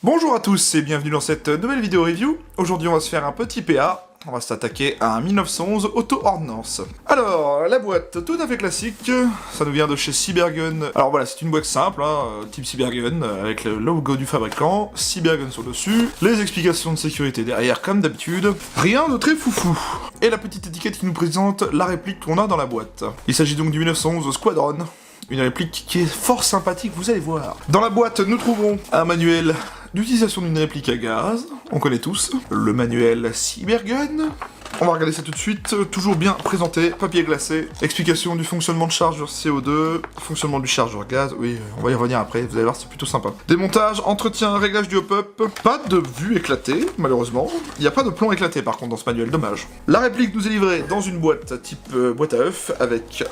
Bonjour à tous et bienvenue dans cette nouvelle vidéo review. Aujourd'hui on va se faire un petit PA. On va s'attaquer à un 1911 auto-ordnance. Alors, la boîte tout à fait classique, ça nous vient de chez Cybergun. Alors voilà, c'est une boîte simple, type Cybergun, avec le logo du fabricant, Cybergun sur le dessus, les explications de sécurité derrière comme d'habitude, rien de très foufou. Et la petite étiquette qui nous présente la réplique qu'on a dans la boîte. Il s'agit donc du 1911 Squadron. Une réplique qui est fort sympathique, vous allez voir. Dans la boîte, nous trouverons un manuel d'utilisation d'une réplique à gaz, on connaît tous. Le manuel Cybergun. On va regarder ça tout de suite, toujours bien présenté, papier glacé. Explication du fonctionnement de chargeur CO2, fonctionnement du chargeur gaz, oui, on va y revenir après, vous allez voir, c'est plutôt sympa. Démontage, entretien, réglage du hop-up. Pas de vue éclatée, malheureusement. Il n'y a pas de plomb éclaté par contre dans ce manuel, dommage. La réplique nous est livrée dans une boîte type boîte à œufs, avec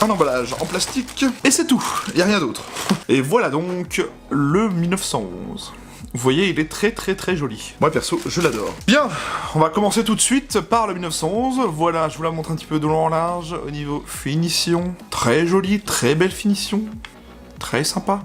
un emballage en plastique, et c'est tout, il n'y a rien d'autre. Et voilà donc le 1911. Vous voyez, il est très joli. Moi perso, je l'adore. Bien, on va commencer tout de suite par le 1911. Voilà, je vous la montre un petit peu de long en large. Au niveau finition, très joli, très belle finition. Très sympa.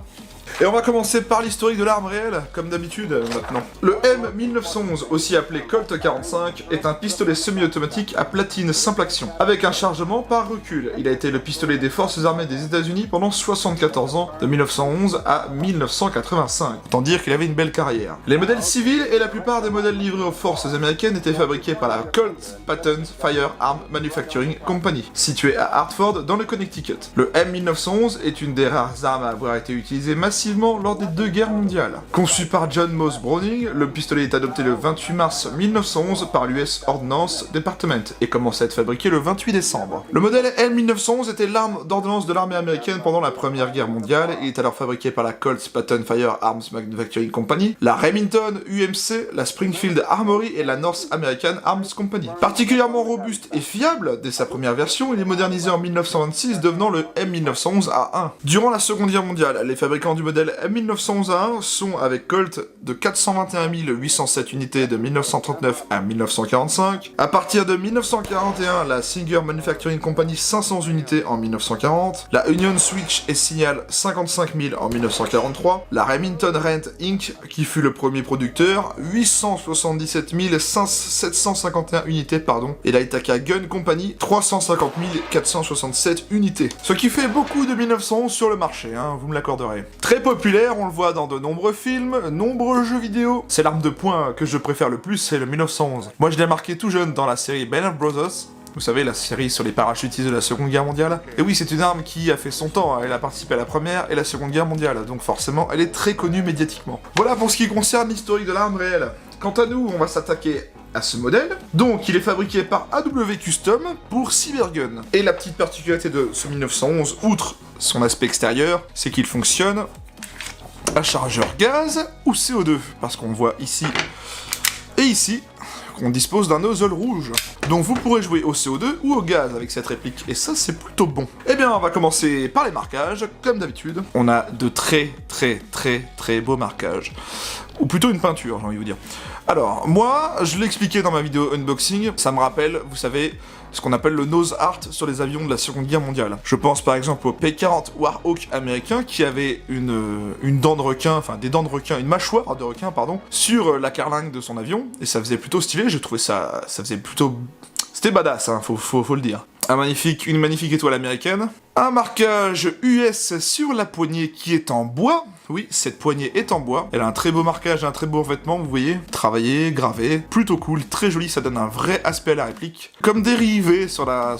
Et on va commencer par l'historique de l'arme réelle, comme d'habitude maintenant. Le M1911, aussi appelé Colt 45, est un pistolet semi-automatique à platine simple action, avec un chargement par recul. Il a été le pistolet des forces armées des États-Unis pendant 74 ans, de 1911 à 1985. Autant dire qu'il avait une belle carrière. Les modèles civils et la plupart des modèles livrés aux forces américaines étaient fabriqués par la Colt Patent Firearm Manufacturing Company, située à Hartford, dans le Connecticut. Le M1911 est une des rares armes à avoir été utilisée massivement lors des deux guerres mondiales. Conçu par John Moss Browning, le pistolet est adopté le 28 mars 1911 par l'US Ordnance Department et commence à être fabriqué le 28 décembre. Le modèle M1911 était l'arme d'ordonnance de l'armée américaine pendant la première guerre mondiale. Il est alors fabriqué par la Colt Patent Firearms Manufacturing Company, la Remington UMC, la Springfield Armory et la North American Arms Company. Particulièrement robuste et fiable dès sa première version, il est modernisé en 1926, devenant le M1911A1. Durant la Seconde Guerre mondiale, les fabricants du modèle M1911A1 sont, avec Colt, de 421 807 unités de 1939 à 1945. À partir de 1941, la Singer Manufacturing Company 500 unités en 1940. La Union Switch et Signal 55 000 en 1943. La Remington Rent Inc., qui fut le premier producteur, 877 751 unités, Et la Ithaca Gun Company, 350 467 unités. Ce qui fait beaucoup de 1911 sur le marché, vous me l'accorderez. Très populaire, on le voit dans de nombreux films, nombreux jeux vidéo. C'est l'arme de poing que je préfère le plus, c'est le 1911. Moi je l'ai marqué tout jeune dans la série Band of Brothers. Vous savez, la série sur les parachutistes de la Seconde Guerre mondiale. Et oui, c'est une arme qui a fait son temps, elle a participé à la Première et la Seconde Guerre mondiale, donc forcément, elle est très connue médiatiquement. Voilà pour ce qui concerne l'historique de l'arme réelle. Quant à nous, on va s'attaquer à ce modèle. Donc, il est fabriqué par AW Custom pour Cybergun. Et la petite particularité de ce 1911, outre son aspect extérieur, c'est qu'il fonctionne à chargeur gaz ou CO2, parce qu'on voit ici et ici qu'on dispose d'un nozzle rouge. Donc vous pourrez jouer au CO2 ou au gaz avec cette réplique, et ça c'est plutôt bon. Eh bien on va commencer par les marquages, comme d'habitude. On a de très beaux marquages. Ou plutôt une peinture, j'ai envie de vous dire. Alors, moi, je l'ai expliqué dans ma vidéo unboxing, ça me rappelle, vous savez, ce qu'on appelle le nose art sur les avions de la Seconde Guerre mondiale. Je pense par exemple au P-40 Warhawk américain qui avait une dent de requin, enfin des dents de requin, une mâchoire de requin, pardon, sur la carlingue de son avion, et ça faisait plutôt stylé, j'ai trouvé ça faisait plutôt... C'était badass, faut le dire. Une magnifique étoile américaine. Un marquage US sur la poignée qui est en bois. Oui, cette poignée est en bois. Elle a un très beau marquage, un très beau revêtement, vous voyez. Travaillé, gravé, plutôt cool, très joli, ça donne un vrai aspect à la réplique. Comme des rivets sur la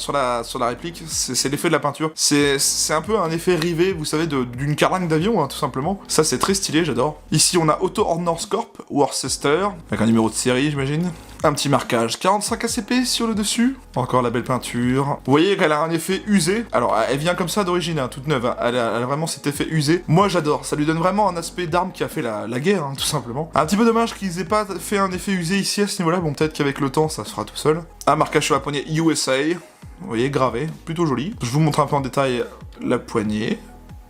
réplique, c'est l'effet de la peinture. C'est un peu un effet rivet, vous savez, d'une carlingue d'avion, tout simplement. Ça, c'est très stylé, j'adore. Ici, on a Auto Ordnance Corp, Worcester, avec un numéro de série, j'imagine. Un petit marquage 45 ACP sur le dessus. Encore la belle peinture. Vous voyez qu'elle a un effet usé. Alors, elle vient comme ça d'origine, toute neuve. Elle a vraiment cet effet usé. Moi, j'adore. Ça lui donne vraiment un aspect d'arme qui a fait la guerre, tout simplement. Un petit peu dommage qu'ils aient pas fait un effet usé ici à ce niveau-là. Bon, peut-être qu'avec le temps, ça se fera tout seul. Un marquage sur la poignée USA. Vous voyez, gravé. Plutôt joli. Je vous montre un peu en détail la poignée.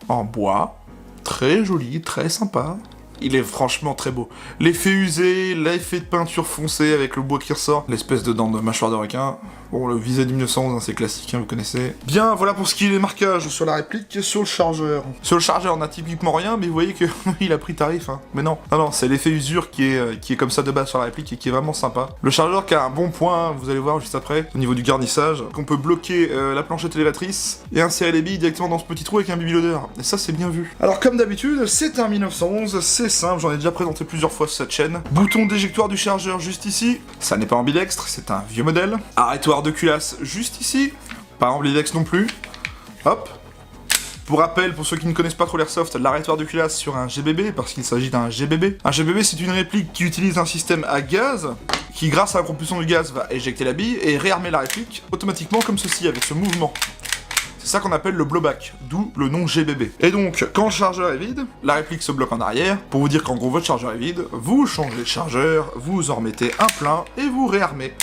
En bois. Très joli, très sympa. Il est franchement très beau. L'effet usé, l'effet de peinture foncée avec le bois qui ressort, l'espèce de dent de mâchoire de requin. Bon, le visé du 1911, hein, c'est classique, hein, vous connaissez. Bien, voilà pour ce qui est des marquages sur la réplique. Sur le chargeur. Sur le chargeur, on a typiquement rien, mais vous voyez que il a pris tarif, hein. Mais non, non, c'est l'effet usure qui est comme ça de base sur la réplique et qui est vraiment sympa. Le chargeur qui a un bon point, vous allez voir juste après, au niveau du garnissage, qu'on peut bloquer la planchette élévatrice et insérer les billes directement dans ce petit trou avec un baby loader. Et ça, c'est bien vu. Alors, comme d'habitude, c'est un 1911, c'est simple, j'en ai déjà présenté plusieurs fois sur cette chaîne. Bouton d'éjectoire du chargeur juste ici. Ça n'est pas ambidextre, c'est un vieux modèle. Arrêtoir de culasse juste ici. Pas ambidextre non plus. Hop. Pour rappel, pour ceux qui ne connaissent pas trop l'airsoft, l'arrêtoir de culasse sur un GBB, parce qu'il s'agit d'un GBB. Un GBB, c'est une réplique qui utilise un système à gaz, qui grâce à la propulsion du gaz va éjecter la bille et réarmer la réplique automatiquement comme ceci, avec ce mouvement. C'est ça qu'on appelle le blowback, d'où le nom GBB. Et donc, quand le chargeur est vide, la réplique se bloque en arrière, pour vous dire qu'en gros votre chargeur est vide, vous changez le chargeur, vous en remettez un plein, et vous réarmez.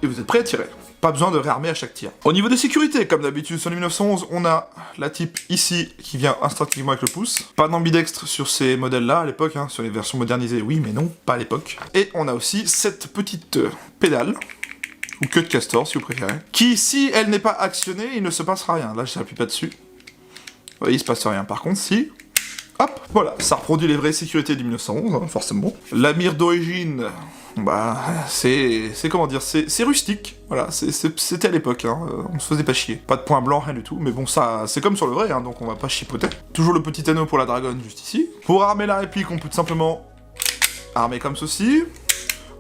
Et vous êtes prêt à tirer. Pas besoin de réarmer à chaque tir. Au niveau des sécurités, comme d'habitude sur le 1911, on a la type ici qui vient instinctivement avec le pouce. Pas d'ambidextre sur ces modèles-là à l'époque, hein, sur les versions modernisées, oui, mais non, pas à l'époque. Et on a aussi cette petite pédale, ou queue de castor si vous préférez, qui, si elle n'est pas actionnée, il ne se passera rien. Là, je n'appuie pas dessus. Vous voyez, il se passe rien. Par contre, si... Hop, voilà, ça reproduit les vraies sécurités du 1911, hein, forcément. La mire d'origine... Bah, c'est comment dire, c'est rustique, voilà, c'était à l'époque, hein, on se faisait pas chier. Pas de point blanc, rien du tout, mais bon, ça, c'est comme sur le vrai, hein, donc on va pas chipoter. Toujours le petit anneau pour la dragonne, juste ici. Pour armer la réplique, on peut tout simplement armer comme ceci,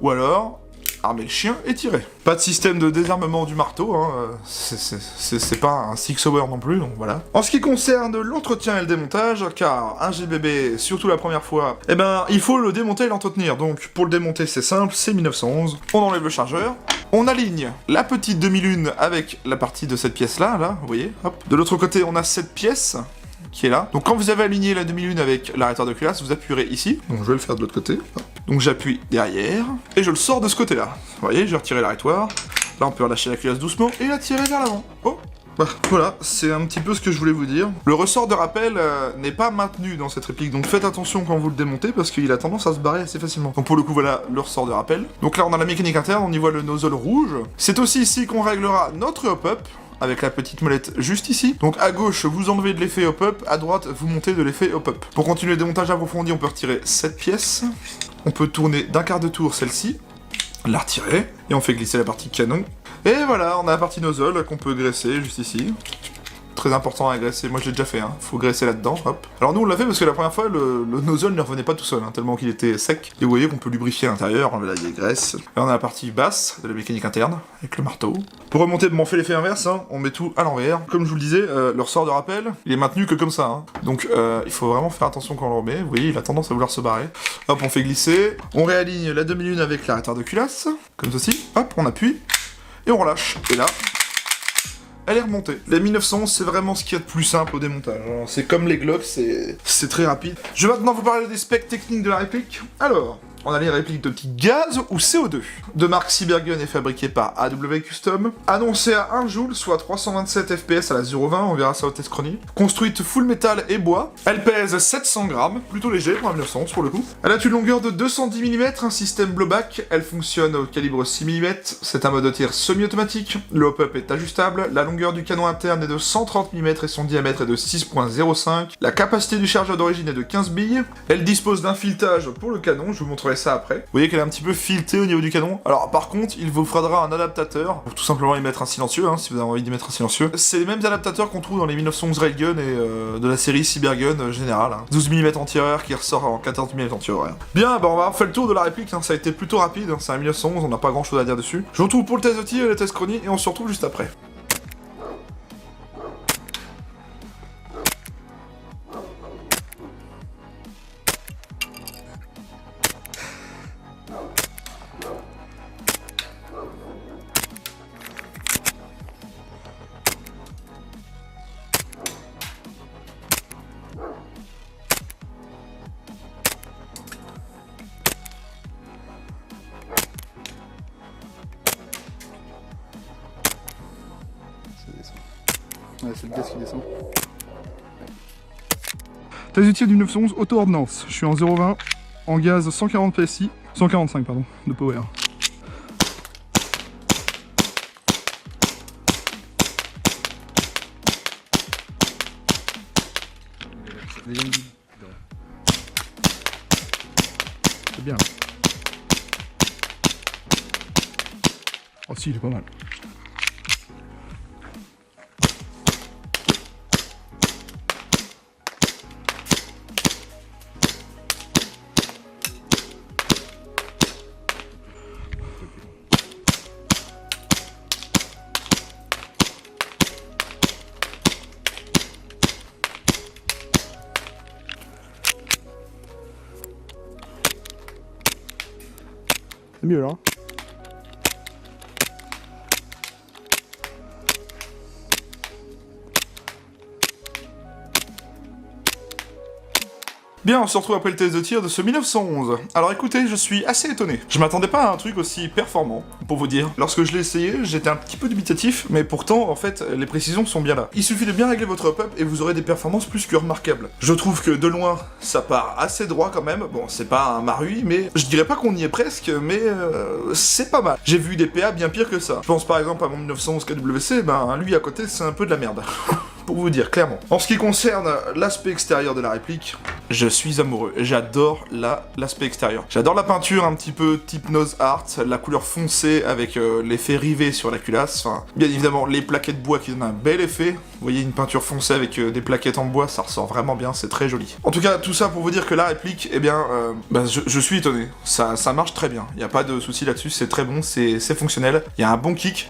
ou alors armer le chien et tirer. Pas de système de désarmement du marteau, hein, c'est pas un Six Hour non plus, donc voilà. En ce qui concerne l'entretien et le démontage, car un GBB, surtout la première fois, eh ben, il faut le démonter et l'entretenir. Donc, pour le démonter, c'est simple, c'est 1911. On enlève le chargeur, on aligne la petite demi-lune avec la partie de cette pièce-là, là, vous voyez, hop. De l'autre côté, on a cette pièce qui est là. Donc quand vous avez aligné la demi-lune avec l'arrêteur de culasse, vous appuierez ici. Donc je vais le faire de l'autre côté. Hop. Donc j'appuie derrière, et je le sors de ce côté-là. Vous voyez, je vais retirer l'arrêtoir. Là, on peut relâcher la culasse doucement, et la tirer vers l'avant. Oh, bah, voilà, c'est un petit peu ce que je voulais vous dire. Le ressort de rappel n'est pas maintenu dans cette réplique, donc faites attention quand vous le démontez, parce qu'il a tendance à se barrer assez facilement. Donc pour le coup, voilà le ressort de rappel. Donc là, on a la mécanique interne, on y voit le nozzle rouge. C'est aussi ici qu'on réglera notre hop-up, avec la petite molette juste ici. Donc à gauche, vous enlevez de l'effet hop-up, à droite, vous montez de l'effet hop-up. Pour continuer le démontage approfondi, on peut retirer cette pièce. On peut tourner d'un quart de tour celle-ci, la retirer, et on fait glisser la partie canon. Et voilà, on a la partie nozzle qu'on peut graisser juste ici. Très important à graisser, moi je l'ai déjà fait, hein. Faut graisser là-dedans, hop. Alors nous on l'a fait parce que la première fois le nozzle ne revenait pas tout seul, hein, tellement qu'il était sec. Et vous voyez qu'on peut lubrifier à l'intérieur, enlever la graisse. Là on a la partie basse de la mécanique interne, avec le marteau. Pour remonter, on fait l'effet inverse, hein. On met tout à l'envers. Comme je vous le disais, le ressort de rappel, il est maintenu que comme ça, hein. Donc il faut vraiment faire attention quand on le remet, vous voyez il a tendance à vouloir se barrer. Hop, on fait glisser, on réaligne la demi-lune avec l'arrêteur de culasse, comme ceci, hop, on appuie, et on relâche. Et là... elle est remontée. Les 1911, c'est vraiment ce qu'il y a de plus simple au démontage. C'est comme les Glock, c'est très rapide. Je vais maintenant vous parler des specs techniques de la réplique. Alors, on a les répliques de petits gaz ou CO2. De marque Cybergun est fabriquée par AW Custom. Annoncée à 1 joule, soit 327 FPS à la 0,20, on verra ça au test chronique. Construite full métal et bois. Elle pèse 700 grammes, plutôt léger pour un 1911 pour le coup. Elle a une longueur de 210 mm, un système blowback. Elle fonctionne au calibre 6 mm. C'est un mode de tir semi-automatique. Le hop-up est ajustable. La longueur du canon interne est de 130 mm et son diamètre est de 6,05. La capacité du chargeur d'origine est de 15 billes. Elle dispose d'un filetage pour le canon, je vous montrerai ça après. Vous voyez qu'elle est un petit peu filetée au niveau du canon. Alors par contre, il vous faudra un adaptateur pour tout simplement y mettre un silencieux, hein, si vous avez envie d'y mettre un silencieux. C'est les mêmes adaptateurs qu'on trouve dans les 1911 Railgun et de la série Cybergun générale. Hein. 12 mm anti-horaire qui ressort en 14 mm anti-horaire. Bien, bah on va faire le tour de la réplique, hein. Ça a été plutôt rapide, hein. C'est un 1911, on n'a pas grand chose à dire dessus. Je vous retrouve pour le test de tir et le test chronique et on se retrouve juste après. Ouais, c'est le gaz qui descend. Test de tir du 911 auto-ordnance. Je suis en 0,20 en gaz 140 PSI, 145 pardon, de power. Deuxième bille. C'est bien. Oh si, il est pas mal. C'est mieux là. Hein. Bien, on se retrouve après le test de tir de ce 1911. Alors écoutez, je suis assez étonné. Je m'attendais pas à un truc aussi performant, pour vous dire. Lorsque je l'ai essayé, j'étais un petit peu dubitatif, mais pourtant, en fait, les précisions sont bien là. Il suffit de bien régler votre hop-up et vous aurez des performances plus que remarquables. Je trouve que de loin, ça part assez droit quand même. Bon, c'est pas un marui, mais je dirais pas qu'on y est presque, mais c'est pas mal. J'ai vu des PA bien pire que ça. Je pense par exemple à mon 1911 KWC, ben lui à côté, c'est un peu de la merde. Pour vous dire, clairement. En ce qui concerne l'aspect extérieur de la réplique, je suis amoureux. J'adore l'aspect extérieur. J'adore la peinture un petit peu type Nose Art, la couleur foncée avec l'effet rivé sur la culasse. Enfin, bien évidemment, les plaquettes bois qui donnent un bel effet. Vous voyez une peinture foncée avec des plaquettes en bois, ça ressort vraiment bien, c'est très joli. En tout cas, tout ça pour vous dire que la réplique, eh bien, je suis étonné. Ça marche très bien. Il n'y a pas de souci là-dessus, c'est très bon, c'est fonctionnel. Il y a un bon kick.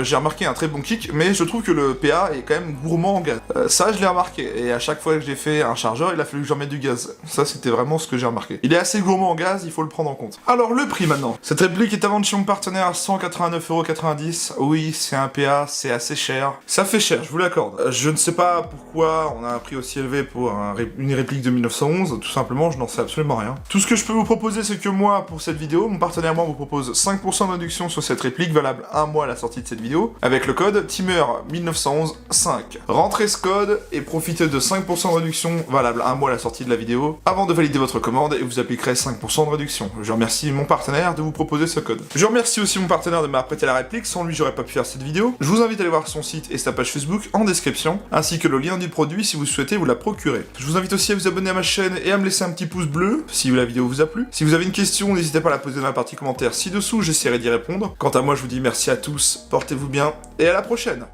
J'ai remarqué un très bon kick, mais je trouve que le PA est quand même gourmand en gaz. Ça, je l'ai remarqué. Et à chaque fois que j'ai fait un chargeur, il a fallu que j'en mette du gaz. Ça, c'était vraiment ce que j'ai remarqué. Il est assez gourmand en gaz, il faut le prendre en compte. Alors, le prix maintenant. Cette réplique est à vendre chez mon partenaire à 189,90 €. Oui, c'est un PA, c'est assez cher. Ça fait cher, je vous l'accorde. Je ne sais pas pourquoi on a un prix aussi élevé pour une réplique de 1911. Tout simplement, je n'en sais absolument rien. Tout ce que je peux vous proposer, c'est que moi, pour cette vidéo, mon partenaire moi vous propose 5% de réduction sur cette réplique, valable un mois à la sortie de cette vidéo, avec le code TEAMER1911-5. Rentrez ce code et profitez de 5% de réduction, valable un mois à la sortie de la vidéo, avant de valider votre commande et vous appliquerez 5% de réduction. Je remercie mon partenaire de vous proposer ce code. Je remercie aussi mon partenaire de m'avoir prêté la réplique, sans lui j'aurais pas pu faire cette vidéo. Je vous invite à aller voir son site et sa page Facebook en description, ainsi que le lien du produit si vous souhaitez vous la procurer. Je vous invite aussi à vous abonner à ma chaîne et à me laisser un petit pouce bleu si la vidéo vous a plu. Si vous avez une question, n'hésitez pas à la poser dans la partie commentaire ci-dessous, j'essaierai d'y répondre. Quant à moi, je vous dis merci à tous, portez-vous bien et à la prochaine.